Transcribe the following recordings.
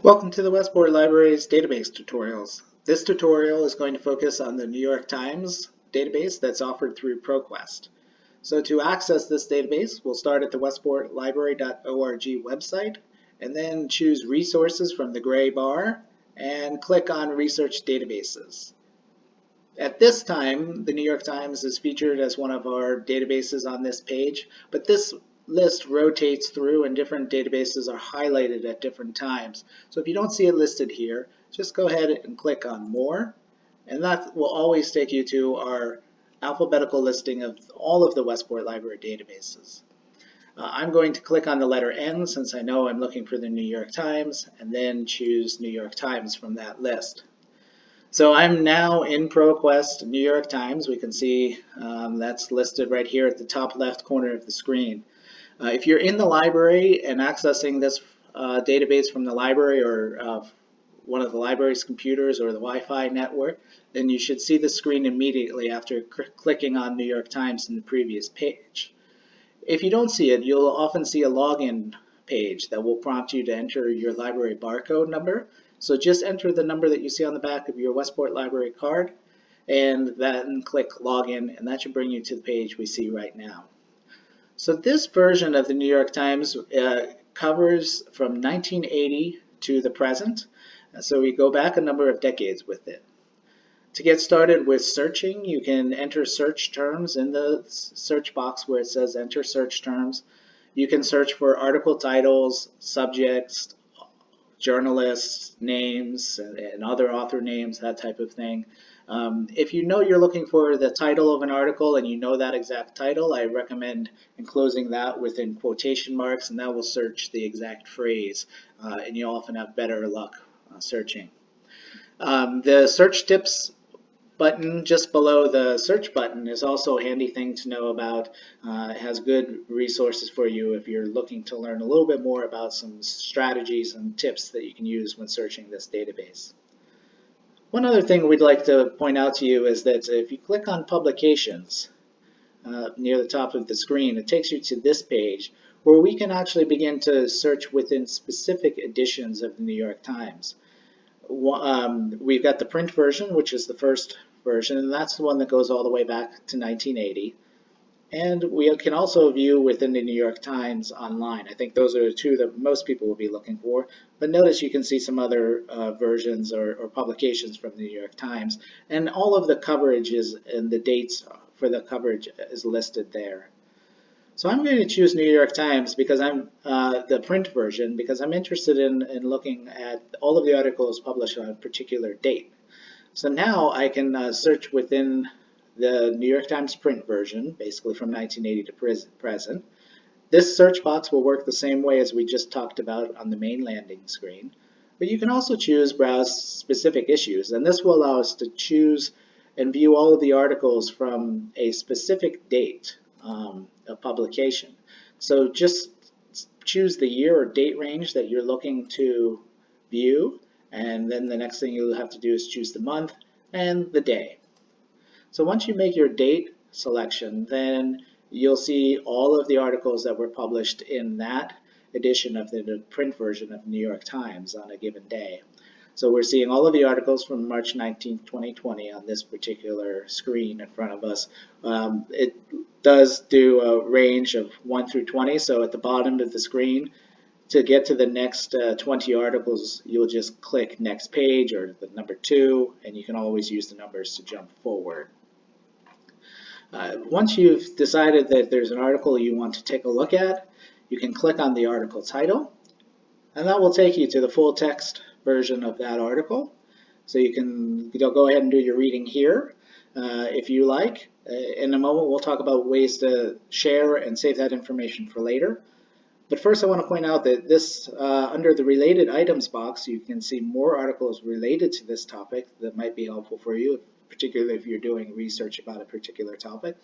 Welcome to the Westport Library's database tutorials. This tutorial is going to focus on the New York Times database that's offered through ProQuest. So to access this database, we'll start at the westportlibrary.org website and then choose Resources from the gray bar and click on Research Databases. At this time, the New York Times is featured as one of our databases on this page, but this list rotates through and different databases are highlighted at different times. So if you don't see it listed here, just go ahead and click on More, and that will always take you to our alphabetical listing of all of the Westport Library databases. I'm going to click on the letter N since I know I'm looking for the New York Times, and then choose New York Times from that list. So I'm now in ProQuest New York Times. We can see that's listed right here at the top left corner of the screen. If you're in the library and accessing this database from the library or one of the library's computers or the Wi-Fi network, then you should see the screen immediately after clicking on New York Times in the previous page. If you don't see it, you'll often see a login page that will prompt you to enter your library barcode number. So just enter the number that you see on the back of your Westport Library card and then click Login, and that should bring you to the page we see right now. So this version of the New York Times covers from 1980 to the present. So we go back a number of decades with it. To get started with searching, you can enter search terms in the search box where it says enter search terms. You can search for article titles, subjects, journalists, names, and other author names, that type of thing. If you know you're looking for the title of an article and you know that exact title, I recommend enclosing that within quotation marks, and that will search the exact phrase, and you'll often have better luck searching. The search tips button just below the search button is also a handy thing to know about. It has good resources for you if you're looking to learn a little bit more about some strategies and tips that you can use when searching this database. One other thing we'd like to point out to you is that if you click on Publications near the top of the screen, it takes you to this page where we can actually begin to search within specific editions of the New York Times. We've got the print version, which is the first version, and that's the one that goes all the way back to 1980. And we can also view within the New York Times online. I think those are the two that most people will be looking for. But notice you can see some other versions or publications from the New York Times. And all of the coverage and the dates for the coverage is listed there. So I'm going to choose New York Times because I'm the print version because I'm interested in looking at all of the articles published on a particular date. So now I can search within the New York Times print version, basically from 1980 to present. This search box will work the same way as we just talked about on the main landing screen. But you can also choose Browse Specific Issues, and this will allow us to choose and view all of the articles from a specific date of publication. So just choose the year or date range that you're looking to view, and then the next thing you'll have to do is choose the month and the day. So once you make your date selection, then you'll see all of the articles that were published in that edition of the print version of the New York Times on a given day. So we're seeing all of the articles from March 19, 2020 on this particular screen in front of us. It does do a range of 1 through 20, so at the bottom of the screen, to get to the next 20 articles, you'll just click Next Page or the number 2, and you can always use the numbers to jump forward. Once you've decided that there's an article you want to take a look at, you can click on the article title, and that will take you to the full text version of that article. So you can go ahead and do your reading here if you like. In a moment, we'll talk about ways to share and save that information for later. But first, I want to point out that this, under the related items box, you can see more articles related to this topic that might be helpful for you, particularly if you're doing research about a particular topic.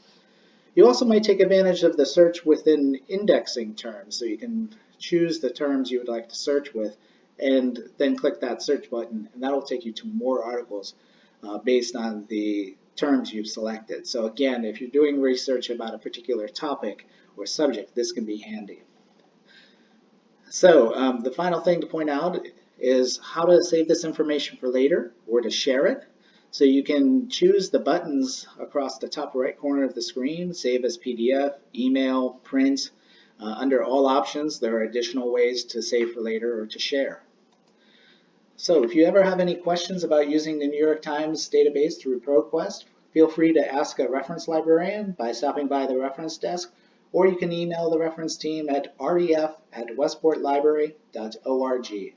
You also might take advantage of the search within indexing terms, so you can choose the terms you would like to search with and then click that search button, and that'll take you to more articles based on the terms you've selected. So again, if you're doing research about a particular topic or subject, this can be handy. So the final thing to point out is how to save this information for later or to share it. So you can choose the buttons across the top right corner of the screen, save as PDF, email, print. Under all options, there are additional ways to save for later or to share. So if you ever have any questions about using the New York Times database through ProQuest, feel free to ask a reference librarian by stopping by the reference desk, or you can email the reference team at ref@westportlibrary.org.